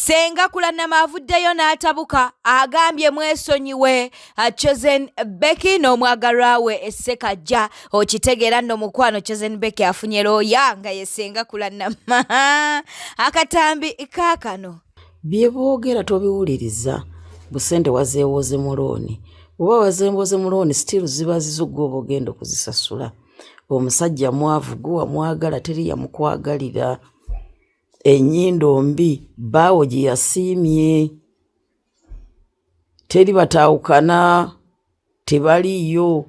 Senga Kulanama avuddeyo n'atabuka agambye mwesonyiwe Chosen Becky n'omwagalwa we Essekajja okitegeera nno mukwano Chosen Becky afunye looya nga ye Senga Kulanama akatambi kaakano bye boogera tobiwuliriza busente wazeewoze mulooni oba wazeewoze mulooni still ziba zizugwa obogenda okuzisasula omusajja mwavu guwa mwagala teri yamukwagalira enyindo mbi baawo gye yasiimye teri bataawukana tebaliyo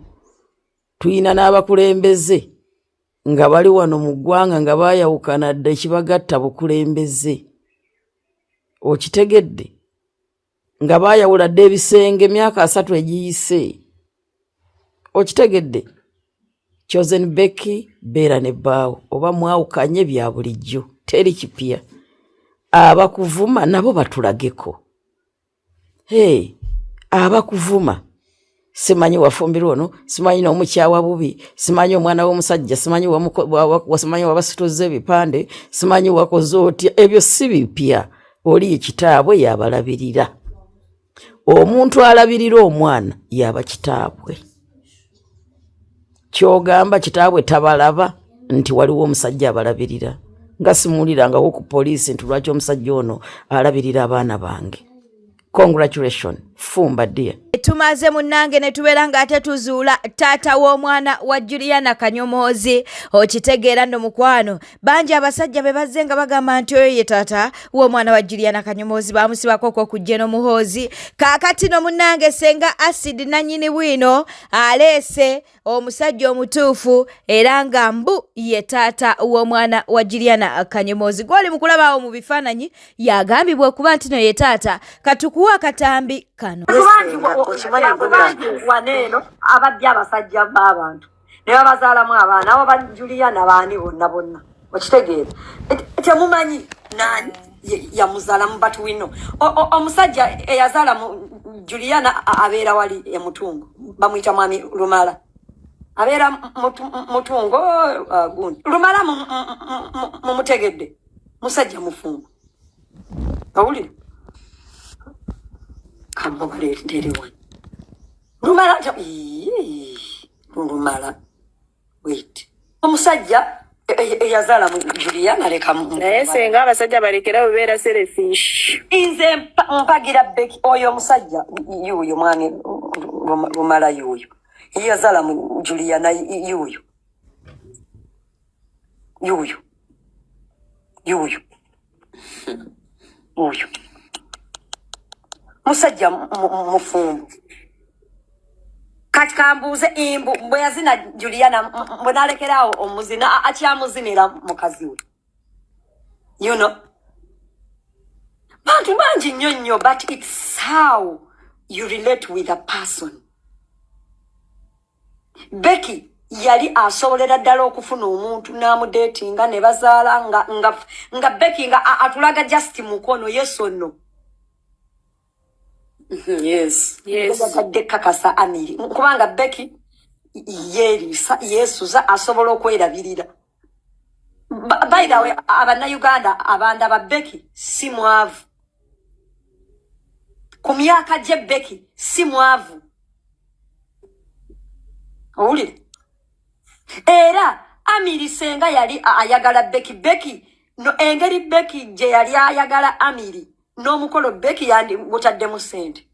tuyina n'abakulembeze nga bali wano mu ggwanga nga baayawukana dda ekibagatta bukulembeze okitegedde nga baayawula dda ebisenge emyaka 3 egiyise okitegedde Chosen Becky beera ne bbaawo oba mwawukanye bya bulijjo teri kipya abakuvuma nabo batulageko abakuvuma simanyi wafumbirwa ono simanyi n'omukyawa bubi simanyi omwana w'omusajja simanyi simanyi wabasituze ebipande simanyi wakoze otya ebyo si bipya oli ekitaabwe yabalabirira omuntu alabirira omwana yaba kitaabwe kyogamba kitaabwe tabalaba nti waliwo omusajja abalabirira nga simuliranga ku poliisi nti lwaki omusajja ono alabirira abaana bange. Congratulations fumba dear. Tumaze munange ne tubeera nga ate tuzuula taata w'omwana wa Juliana Kanyomozi okitegeera nno mukwano bangi abasajja be bazze nga bagamba nti oyo ye taata w'omwana wa Juliana Kanyomozi bamusibako okujja n'omuhoozi kaakati no munange senga acid nannyini bwino aleese omusajja omutuufu era nga mbu ye taata w'omwana wa Juliana Kanyomozi gwali mukulabaawo mu bifaananyi yagambibwa okuba nti no ye taata katukuwa akatambi kano. Waneno abajja abasajja b'abantu ne babazaalamu abaana abo ba Juliana baani bonna okitegeera temumanyi nani yamuzaala mu batu wino omusajja eyazaala mu Juliana abeera wali emutungo bamuyita mwami Lumala abeera mutungo gundi Lumala mumutegedde musajja mufungo awulire kambogale nderiwa Lumala wait omusajja eyazaala mu Juliana leka naye senga abasajja balekera bebeera selfish inze mpagira Becky oyo omusajja yuyo mwami Lumala yuyo eyazaala mu Juliana yuyo musajja mufumbo kati kambuuze imbu bwe yazina Juliana bwe nalekeraawo omuzina akyamuzinira mukazi we bantu bangi nnyo but it's how you relate with a person. Becky yali asobolera ddala okufuna omuntu n'amudeetinga ne bazaala nga Becky nga atulaga just mukono yes or no. Yes. Kakasa amiri kubanga Becky yesuza asobola okwerabirira. By the way Uganda abanda ba Becky si mwavu ku myaka gye Becky si mwavu owulire era amiri senga yali ayagala Becky no engeri Becky gye yali ayagala amiri n'omukolo Becky yandi mutaddemu sente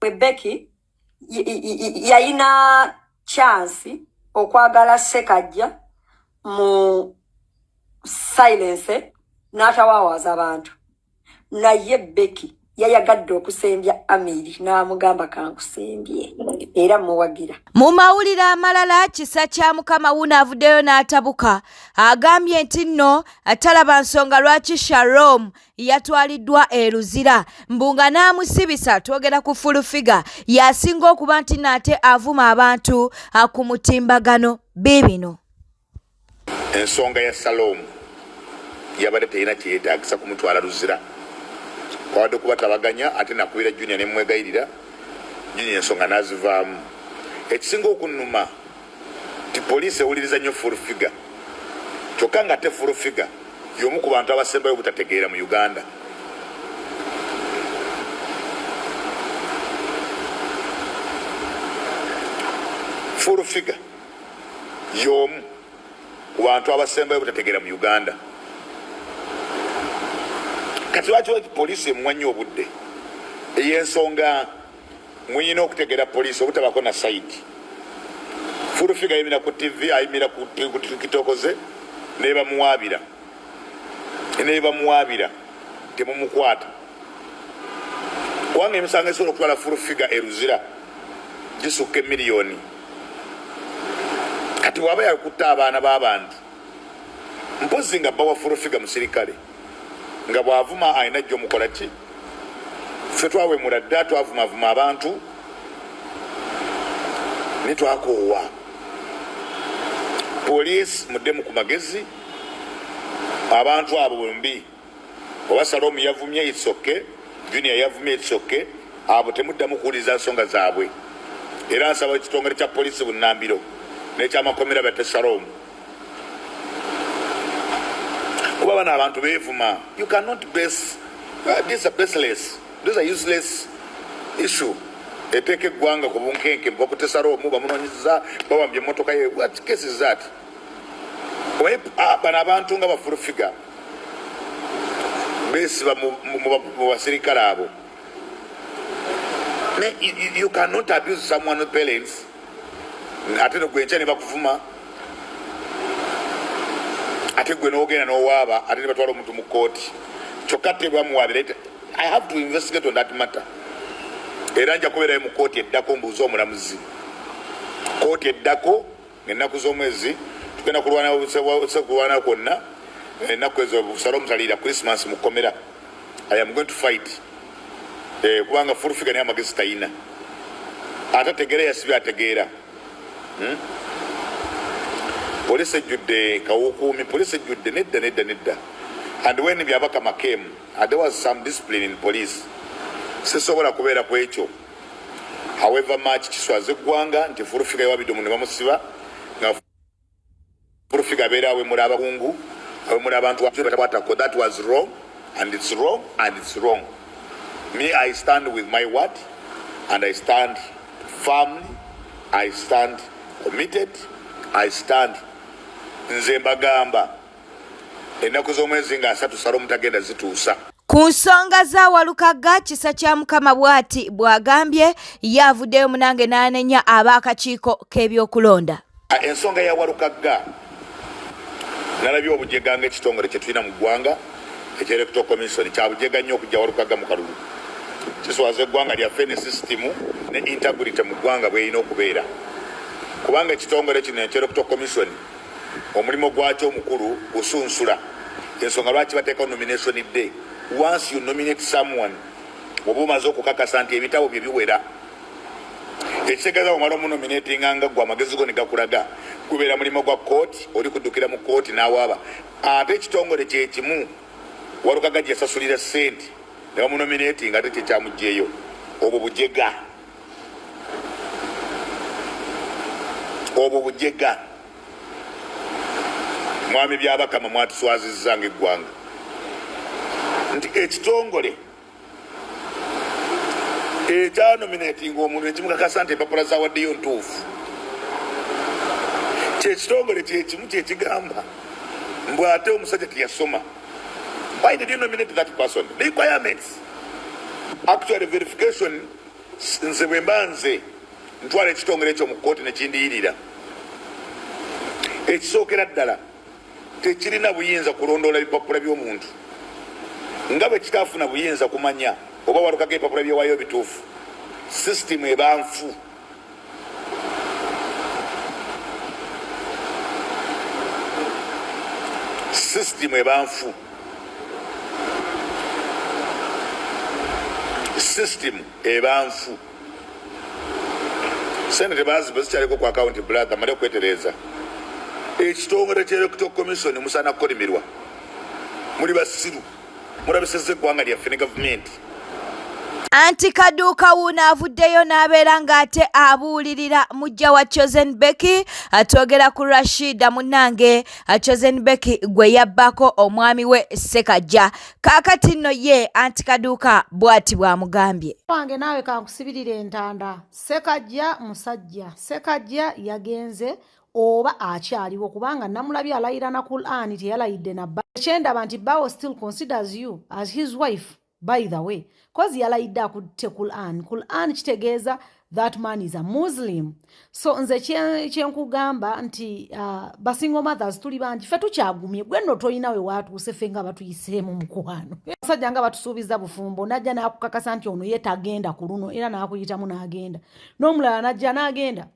we Becky yayina chance okwagala Ssekajja mu silence n'atawawaza abantu naye Becky yayagadde okusembya amiri n'amugamba kankusembye era muwagira mu mawulire amalala kisa kya mukama wuno avuddeyo n'atabuka agambye nti nno atalaba nsonga lwaki Shalom yatwaliddwa eruzira mbunga n'amusibisa twogera ku fulufiga yasinga okuba nti nate avuma abantu ku mutimbagano bibino ensonga ya Shalom yabadde terina kyeyetaagisa kumutwala luzira kwawadde kuba tabaganya ate nakubira Junior ne mwegayirira Junior ensonga n'azivaamu ekisinga okunnuma ti poliisi ewuliriza nnyo full figure kyokka nga te full figure y'omu ku bantu abasembayo obutategeera mu Uganda figure y'omu ku bantu abasembayo butategeera mu Uganda. Kati lwaki poliisi emuwanyi obudde ey'ensonga muyina okutegeera poliisi obutabako na sayidi. Full figure ayimira ku TV, ayimira ku kitokoze nebamuwaabira temumukwata. Kubanga emisango esobola okutwala full figure eruzira gisukka miliyoni. Kati waba yakutta abaana b'abantu mpozi nga bawa full figure musirikale nga bw'avuma ayina gy'omukola ki. Ffe twawemula dda twavumavuma abantu ne twakoowa. Poliisi muddemu ku magezi abantu abo bombi. Oba Salome yavumye itsoke, Junior yavumye itsoke, abo temuddamu kuwuliriza nsonga zaabwe. Era nsaba ekitongole kya poliisi Bunnambiro n'ekyamakomera batte Salome. Kuba bano abantu beevuma. You cannot base these are baseless. These are useless issue. Eteke eggwanga ku bunkenke bakutte Salome bamunoonyeza bawambye emmotoka ye. What case is that? Bano abantu nga bafulu figure beesiba mu basirikale abo. You cannot abuse someone's parents. Ate gwenkya ne bakuvuma. Ate gwe n'ogenda n'owaaba ate ne batwala omuntu mu kooti. Kyokka te bamuwaabira. I have to investigate on that matter. Era nja kubeerayo mu kooti eddako mbuuza omulamuzi. Kooti eddako ng'ennaku z'omwezi tugenda kulwana kwonna ennaku ezo Salome taliira Christmas mu kkomera. I am going to fight. Kubanga full figure naye amagezi tayina. Ate ategeera yasibye ategeera. Poliisi ejjudde kawukuumi, poliisi ejjudde nedda. And when Byabakama came, there was some discipline in police. Sisobola kubeera ku ekyo. However much kiswaza eggwanga nti full figure yawabidde ne bamusiba nga full figure abeera awemula abakungu, awemula abantu batakwatako. That was wrong and it's wrong and it's wrong. Me, I stand with my word and I stand firmly. I stand committed. I stand nze mbagamba ennaku z'omwezi nga 3 Salome tagenda zituusa. Ku nsonga za Walukaga kisa kya Mukama bw'ati bw'agambye yavuddeyo munange n'anenya ab'akakiiko k'ebyokulonda. Ensonga ya Walukaga nalabye obujega ng'ekitongole kye tulina mu ggwanga ekyelectoral commission kyabujega nnyo okujja Walukaga mu kalulu. Kiswaza eggwanga lyaffe ne sisitimu ne integrity mu ggwanga bw'erina okubeera. Kubanga ekitongole kino ekyelectoral commission omulimu gwakyo omukulu gusunsula. Ensonga lwaki bateekawo nomination day. Once you nominate someone, oba omaze okukakasa nti ebitabo bye biwera. Ekitegeeza omala omunominatinga nga gwe amagezi go ne gakulaga gubeera mulimu gwa kooti, oli kuddukira mu kooti n'awaaba. Ate ekitongole kye kimu Walukaga gye yasasulira ssente ne bamunominatinga ate kyekyamuggyeyo. Obwo bujega. Obwo bujega. Mwami Byabakama mwatuswazizza ng'eggwanga nti ekitongole ekyanominatinga omuntu ekimukakasa nti empapula zawaddeyo ntuufu. Kyekitongole kyekimu kyekigamba mbw ate omusajja teyasoma. Why did you nominate that person? The requirements. Actually verification nze bwe mba nze ntwala ekitongole ekyo mu kkooti ne kindiyirira. Ekisookera ddala tekirina buyinza kulondoola ebipapula by'omuntu nga bwe kitaafuna buyinza kumanya oba Walukaga ebipapula byewaayo bituufu. Sisitimu eba nfu. Sisitimu eba nfu. Sisitimu eba nfu. Sente tebaziba zikyaliko ku akawunti brother male okwetereza. Ekitongole ky'electoral commission musaana kukolimirwa. Muli basiru. Murabisizza eggwanga lyaffe ne gavumenti. Anti Kaduka wuno avuddeyo n'abeera ng'ate abuulirira mujja wa Chosen Becky atwogera ku Rashida munnange Chosen Becky gwe yabbako omwami we Ssekajja. Kaakati nno ye Anti Kaduka bw'ati bw'amugambye. Wange naawe kankusibirira entanda. Ssekajja musajja. Ssekajja yagenze oba akyaliwo kubanga namulabye alayira na Quran teyalayidde na bba. Kyendaba nti Bawo still considers you as his wife. By the way, cause yalayidde akutte Quran. Quran kitegeeza that man is a Muslim. So nze kyenkugamba nti basingle mothers tuli bangi ffe tukyagumye gwe nno toyina we watuuse ffe nga batuyiseemu mukwano. Basajja nga batusuubiza bufumbo najja n'akukakasa nti ono ye tagenda ku luno era n'akuyitamu n'agenda. N'omulala najja n'agenda.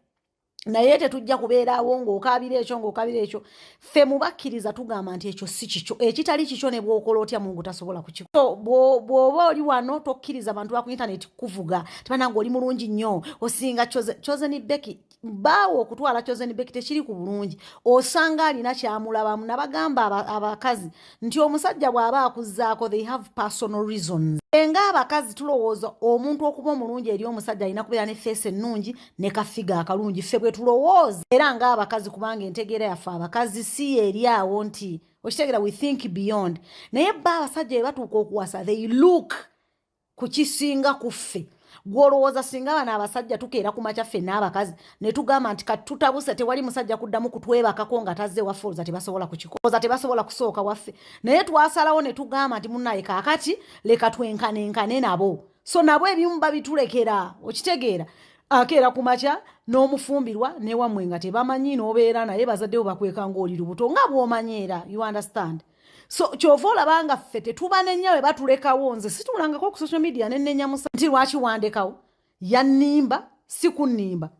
Naye tetujja kubeerawo ng'okaabira ekyo ffe mubakkiriza tugamba nti ekyo si kikyo ekitali kikyo ne bw'okola otya Mungu tasobola kukikola. So bw'oba oli wano tokkiriza abantu ba ku internet kuvuga tebananga oli mulungi nnyo osinga Chosen Becky. Baawo okutwala Chosen Becky tekiri ku bulungi osanga alina kyamulabamu nabagamba abakazi nti omusajja bw'aba akuzzaako they have personal reasons. Enga abakazi tulowooza omuntu okuba omulungi eri omusajja alina kubeera ne face ennungi ne kafiga akalungi ffe bwe tulowooza era nga abakazi kubanga entegeera yaffe abakazi si eri awo nti okitegeera we think beyond naye bba abasajja bwe batuuka okuwasa they look ku kisinga ku ffe. Gwolowooza singa bano abasajja tukeera ku makya ffe n'abakazi ne tugamba nti kati tutabuse tewali musajja kuddamu kutwebakako nga tazze waffe olowooza tebasobola kukikoza tebasobola kusooka waffe naye twasalawo ne tugamba nti munnaye kaakati leka twenkanenkane nabo so nabo ebimu babitulekera okitegeera akeera ku makya n'omufumbirwa ne wammwe nga tebamanyi n'obeera naye bazaddewo bakweka ng'oli lubuto nga bw'omanyeera you understand. So kyova olabanga ffe tetubanenya we batulekawo nze situlangako ku social media nenenya musa nti lwaki wandekawo yannimba si kunnimba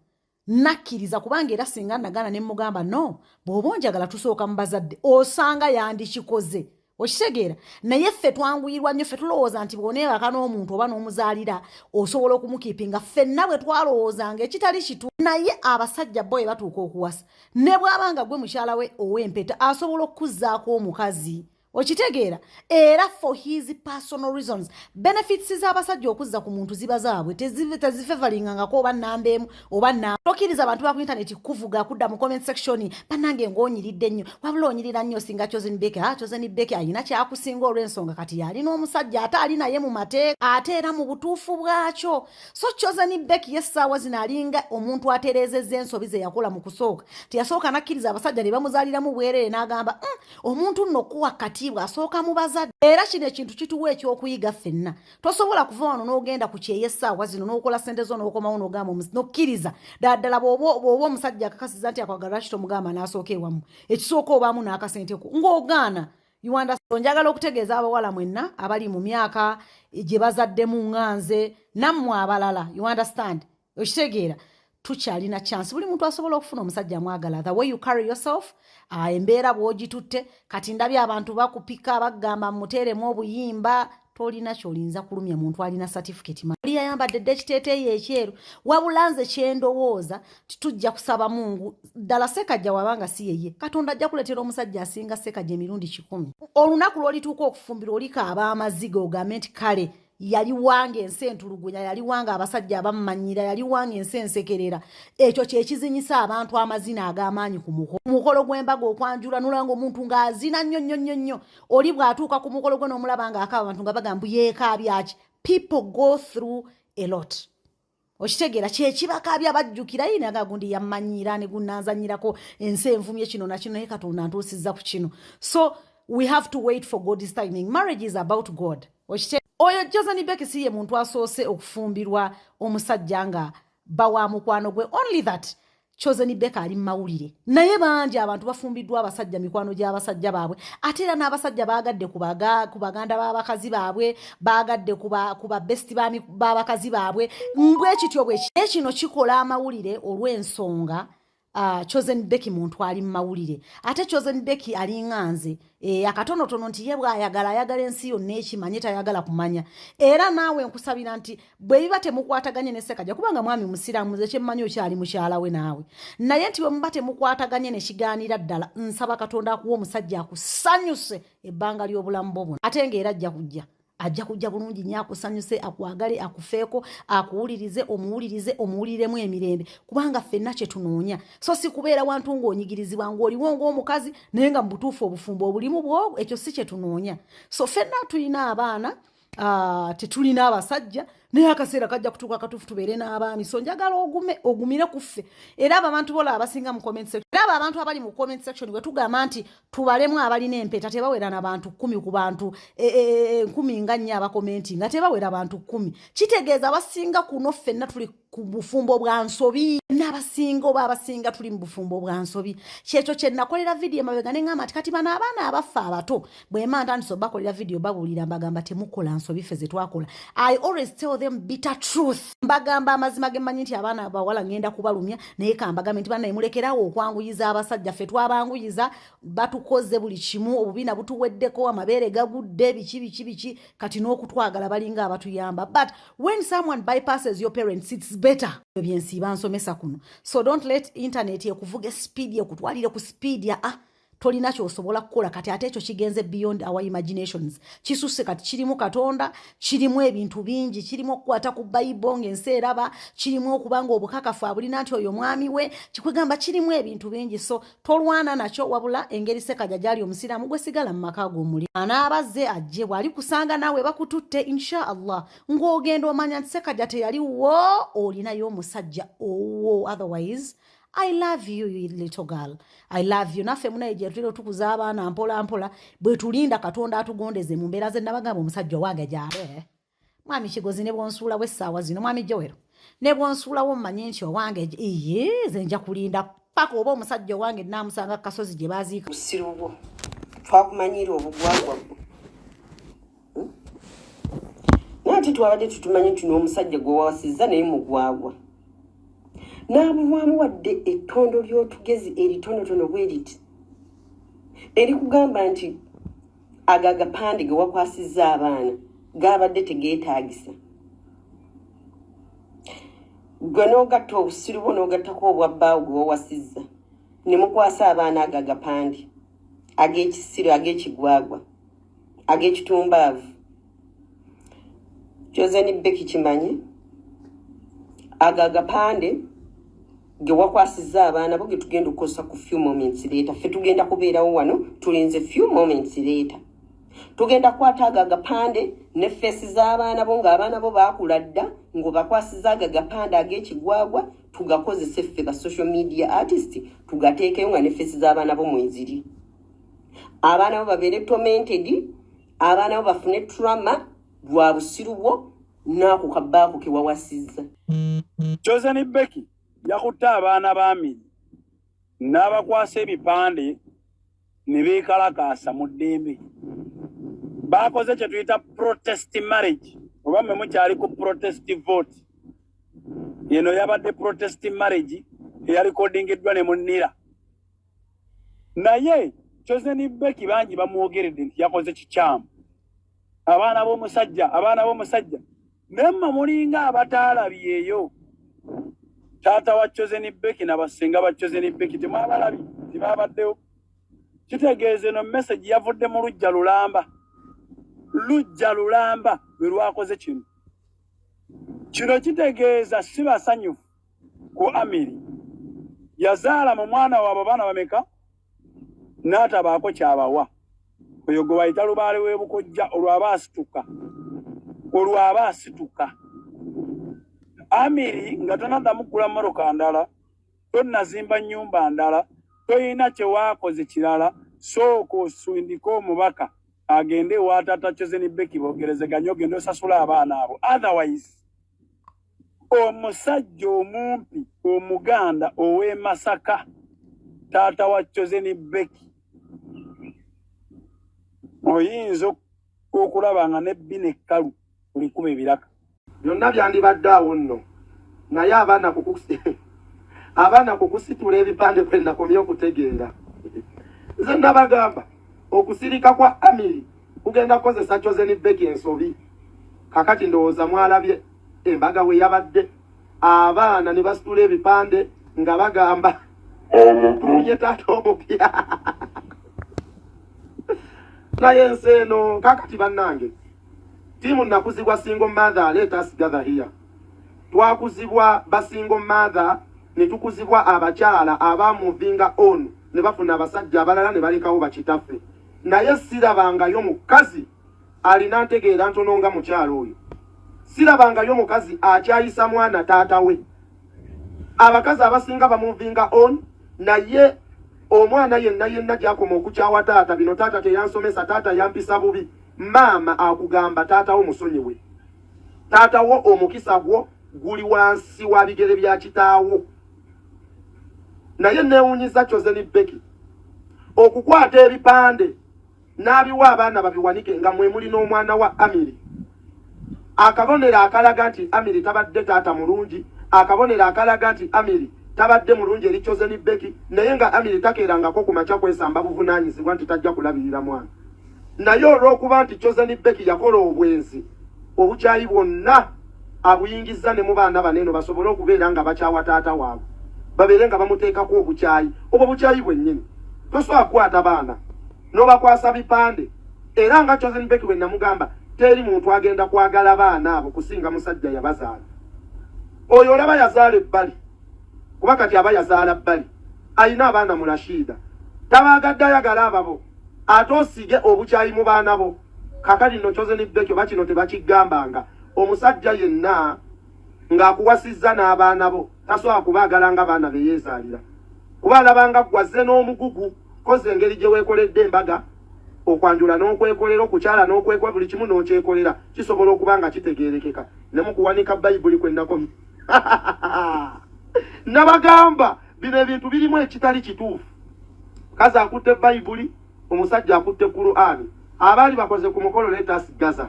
nakkiriza kubanga era singa nagana ne mugamba no bw'oba onjagala tusooka mu bazadde osanga yandikikoze okitegeera naye ffe twanguyirwa nnyo ffe tulowooza nti bw'oneebaka n'omuntu oba n'omuzaalira osobola okumukiipinga ffenna bwe twalowoozanga ekitali kitu naye abasajja bo batuuka okuwasa ne bw'abanga gwe mukyala we ow'empeta asobola okuzzaako omukazi okitegeera era for his personal reasons benefits z'abasajja okuzza ku muntu ziba zaabwe tezifevalingangako oba nnamba emu oba nnamba tokkiriza abantu ba ku internet kuvuga kudda mu comment section bannange ng'onyiridde nnyo wabula onyirira nnyo singa Chosen Becky Chosen Becky alina kyakusinga olw'ensonga kati yalina omusajja ate ali naye mu mateeka ate era mu butuufu bwakyo so Chosen Becky yessaawa zino alinga omuntu atereezezza ensobi ze yakola mu kusooka teyasooka nakkiriza abasajja ne bamuzaaliramu bwerere n'agamba omuntu nno kuwa kati asooka mu bazadde era kino ekintu kituwa ekyokuyiga ffenna tosobola kuva wano n'ogenda ku kyeyessaawa zino n'okola ssente zo n'okomawo n'ogamba nokkiriza ddala bw'oba omusajja akakasiza nti akwagala lwaki tomugamba n'asooka ewamu ekisooka obaamu n'akasenteko ng'ogaana njagala okutegeeza abawala mwenna abali mu myaka gye bazaddemu ŋŋanze nammwe abalala you understand okitegeera tukyalina chance buli muntu asobola okufuna omusajja mwagala the way you carry yourself embeera bw'ogitutte kati ndabye abantu bakupika bagamba muteeremu obuyimba tolina kyolinza kulumya muntu alina certificate oli yayambadde ekiteeteeyi ekyeru wabula nze kyendowooza titujja kusaba Mungu ddala Ssekajja wabanga si yeye Katonda ajja kuleetera omusajja asinga Ssekajja emirundi 10 olunaku lw'olituuka okufumbira olikaaba amaziga ogambe nti kale yali wange ensi entulugunya yali wange abasajja abamumanyira yali wange ensi ensekerera ekyo kyekizinyisa abantu amazina ag'amaanyi ku mukolo gw'embaga okwanjula nolanga omuntu ng'azina nnyo oli bw'atuuka ku mukolo gwe n'omulaba ng'akaaba abantu nga bagamba yeekaabyaki people go through a lot okitegeera kyekibakaabya bajjukira yina gagundi yammanyira ne gunnanzanyirako ensi envumye kino nakino naye Katonda ntuusizza ku kino so we have to wait for God's timing. Marriage is about God. Oyo Chosen Becky si ye muntu asoose okufumbirwa omusajja nga bawa mukwano gwe only that Chosen Becky ali mawulire naye bangi abantu bafumbiddwa abasajja mikwano gy'abasajja baabwe ate era n'abasajja baagadde ku baganda b'abakazi baabwe baagadde ku besti b'abakazi baabwe mbwe kityo bwe kino kikola amawulire olw'ensonga Chosen Becky muntu ali mawulire ate Chosen Becky ali nganze akatonotono nti ye ayagala ensi yonna ekimanye tayagala kumanya era naawe nkusabira nti bwe biba temukwataganye ne Ssekajja kubanga mwami musiraamu ze kyemmanyi okyali mukyala we naawe naye nti bwe muba temukwataganye ne kigaanira ddala nsaba Katonda akuwa omusajja akusanyuse ebbanga ly'obulamu bwo bwonna ate ng'era ajja kujja ajja kujja bulungi nnyo akusanyuse akwagale akufeeko akuwulirize omuwuliremu emirembe kubanga ffenna kye tunoonya so si kubeera wantu ng'onyigirizibwa ng'oliwo ng'omukazi naye nga mu butuufu obufumbo obulimu bw'obwo ekyo si kye tunoonya so ffenna tulina abaana tetulina abasajja naye akaseera kajja kutuuka akatuufu tubeere n'abaami so njagala ogumire ku ffe era abo abantu bola abasinga mu comment section era abo abantu abali mu comment section bwe tugamba nti tubalemu abalina empeta tebawera na bantu 10 ku bantu 10 nga nnyo abakomenti nga tebawera bantu 10 kitegeeza abasinga kuno ffenna tuli ku bufumbo bwa nsobi n'abasinga oba abasinga tuli mu bufumbo bwa nsobi kyekyo kye nakolera vidiyo mabega ne ngamba kati bano abaana abaffe abato bwe manta nti so bakolera vidiyo babuulira mbagamba temukola nsobi ffe ze twakola I always tell them bitter truth mbagamba amazima ge mmanyi nti abaana abawala ngenda kubalumya naye kambagambe nti bana mulekerawo okwanguyiza abasajja ffe twabanguyiza batukoze buli kimu obubina butuweddeko amabeere gagudde biki kati n'okutwagala balinga abatuyamba but when someone bypasses your parents it's better byensiba nsomesa kuno so don't let internet ekuvuge speed ekutwalire ku speed ya tolina ky'osobola kukola kati ate ekyo kigenze beyond our imaginations kisuse kati kirimu katonda kirimu ebintu bingi kirimu okukwata ku Bible ng'ensi eraba kirimu okubanga obukakafu abulina nti oyo mwami we kikwegamba kirimu ebintu bingi so tolwana nakyo wabula engeri Ssekajja gyali omusiraamu gwe sigala mu maka g'omuli anaabaze ajje bwali kusanga nawe bakututte inshallah ng'ogenda omanya nti Ssekajja teyaliwo olinayo omusajja owo otherwise I love you, you little girl. I love you. Naffe munaye gye tuliro tukuza abaana mpola mpola bwe tulinda katonda atugondeze mu mbeera ze nabagamba omusajja wange gy'abe mwami Kigozi ne bwonsuula w'essaawa zino mwami Joero ne bwonsuulawo mmanyi nti owange ze nja kulinda paka oba omusajja wange naamusanga ku kasozi gye baaziika busiru bwo twakumanyiira obugwagwa bwo naati twabadde tutumanyi nti n'omusajja gwe wawasizza naye mugwagwa n'abulwamu wadde ettondo ly'otugezi eritonotono bwe riti erikugamba nti agagapande ge wakwasizza abaana gaabadde tegeetaagisa gwe n'ogatta obusiru bwo n'ogattako obwabbaawo gwe wawasizza ne mukwasa abaana agagapande ag'ekisiru ag'ekigwagwa ag'ekitumbaavu Joseni Beki kimanyi agagapande ge wakwasizza abaana bo ge tugenda okukosa ku few moments later ffe tugenda kubeerawo wano tulinze few moments later tugenda kukwata agagapande ne feesi z'abaana bo ng'abaana bo baakula dda ng'obakwasizza agagapande ag'ekigwagwa tugakozese ffe ba social media artist tugateekeyo nga ne feesi z'abaana bo mweziri abaana bo babeere tormented abaana bo bafune trauma lwa busiru bwo n'ako kabbaako ke wawasizza Joseni Beki yakutte abaana b'Amiri n'abakwasa ebipande ne beekalakaasa mu ddembe baakoze kye tuyita protest marriage oba mmwe mukyali ku protest vote yeno yabadde protest marriage eyalikodingiddwa ne munnira naye Joseni Beki bangi bamwogeredde nti yakoze kikyamu abaana b'omusajja nemma mulinga abataalabyeyo taata wa Joseni Beki n'abasenga ba Joseni Beki temwabalabi tibabaddewo kitegeeze no message yavudde mu lujja lulamba lwe lwakoze kino kitegeeza si basanyufu ku Amiri yazaala mu mwana waabwe abaana bameka n'atabaako kyabawa oyo gwe bayita lubaale w'ebukojja olwaba asituka Amiri nga tonaddamu kugula mmotoka ndala tonnazimba nnyumba ndala toyina kye waakoze kirala sooka osindika omubaka agende ewa taata Joseni Beki bogerezeganya ogende osasula abaana abo otherwise omusajja omumpi omuganda ow'e Masaka taata wa Joseni Beki oyinza okulaba nga nebbina ekkalu olikuba ebiraka byonna byandibadde awo nno naye abaana kukusitula ebipande kwe nakomye okutegeera nze nabagamba okusirika kwa Amiri kugenda kukozesa Joseni Beki ensobi kakati ndowooza mwalabye embaga we yabadde abaana ne basitula ebipande nga bagamba tulye taata omupya naye ensi eno kakati bannange timu nakuzibwa single mother, let us gather here. Twakuzibwa ba single mother ne tukuzibwa abakyala abamuvinga on ne bafuna abasajja abalala ne balekawo bakitaffe. Naye sirabangayo mukazi alina ntegeera ntono nga mukyalo oyo. Sirabangayo mukazi akyayisa mwana taata we. Abakazi abasinga bamuvinga on naye omwana yenna gyakoma okukyawa taata, bino taata teyansomesa, taata yampisa bubi. Mama akugamba taata wo musonyiwe. Taata wo omukisa gwo guli wansi wa bigere bya kitaawo. Naye neewuunyiza Chosen Becky okukwata ebipande n'abiwa abaana babiwanike nga mwe muli n'omwana wa Amiri. Akabonera akalaga nti Amiri tabadde taata mulungi, akabonera akalaga nti Amiri tabadde mulungi eri Chosen Becky, naye nga Amiri takeerangako ku makya kwesamba buvunaanyizibwa nti tajja kulabirira mwana. Naye olw'okuba nti Chosen Becky yakola obwenzi, obukyayi bwonna abuyingiza ne mu baana baneno basobole okubeera nga bakyawa taata waabwe, babeere nga bamuteekako obukyayi. Obwo bukyayi bwennyini tosobola kukwata baana n'obakwasa bipande. Era nga Chosen Becky bwe namugamba, teri muntu agenda kwagala baana abo kusinga musajja yabazaala. Oyo olaba yazaala ebbali, kuba kati aba yazaala bbali, ayina abaana mu Rashida, tabaagadde ayagala ababo ate osige obukyayi mu baana bo. Kakati no Chosen Becky oba kino tebakigambanga, omusajja yenna ng'akuwasizza n'abaana bo tasobola kubaagala nga baana be yeezaalira, kuba alabanga gwazze n'omugugu koze engeri gye weekoledde embaga, okwanjula n'okwekolera, okukyala n'okwekola, buli kimu n'okyekolera kisobola okuba nga kitegeerekeka ne mu kuwanika Bayibuli kwennakomi. Nabagamba bino ebintu birimu ekitali kituufu. Kazi akutte Bayibuli, omusajja akutte Qur'ani. Abaali bakoze ku mukolo letas Gaza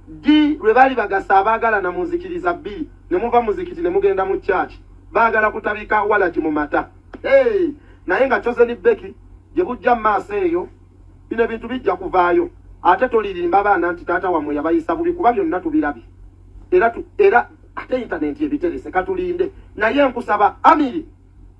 di lwe baali bagasa abaagala na muzikiriza bbiri ne muva muzikiti ne mugenda mu church, baagala kutabika walaji mu mata. Naye nga Chosen Becky gye bujja maaso eyo bino ebintu bijja kuvaayo. Ate tolirimba baana nti taata wamwe yabayisa bubi, kuba byonna tubirabye. Era ate internet ebiterese katulinde. Naye nkusaba Amiri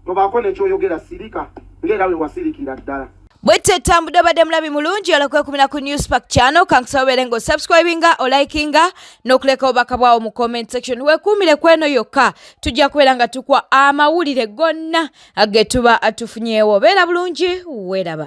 tobaako nekyoyogera, sirika ng'era we wasirikira ddala. Bwete tambudde badde mulabi mulungi olakwekubira ku Newspark channel, kankusabire ngo subscribinga o likinga n'okuleka obubaka bwawo mu comment section. Weekuumire kweno yokka, tujja kubeera nga tukwa amawulire gonna ge tuba atufunyeewo. Beera bulungi, weeraba.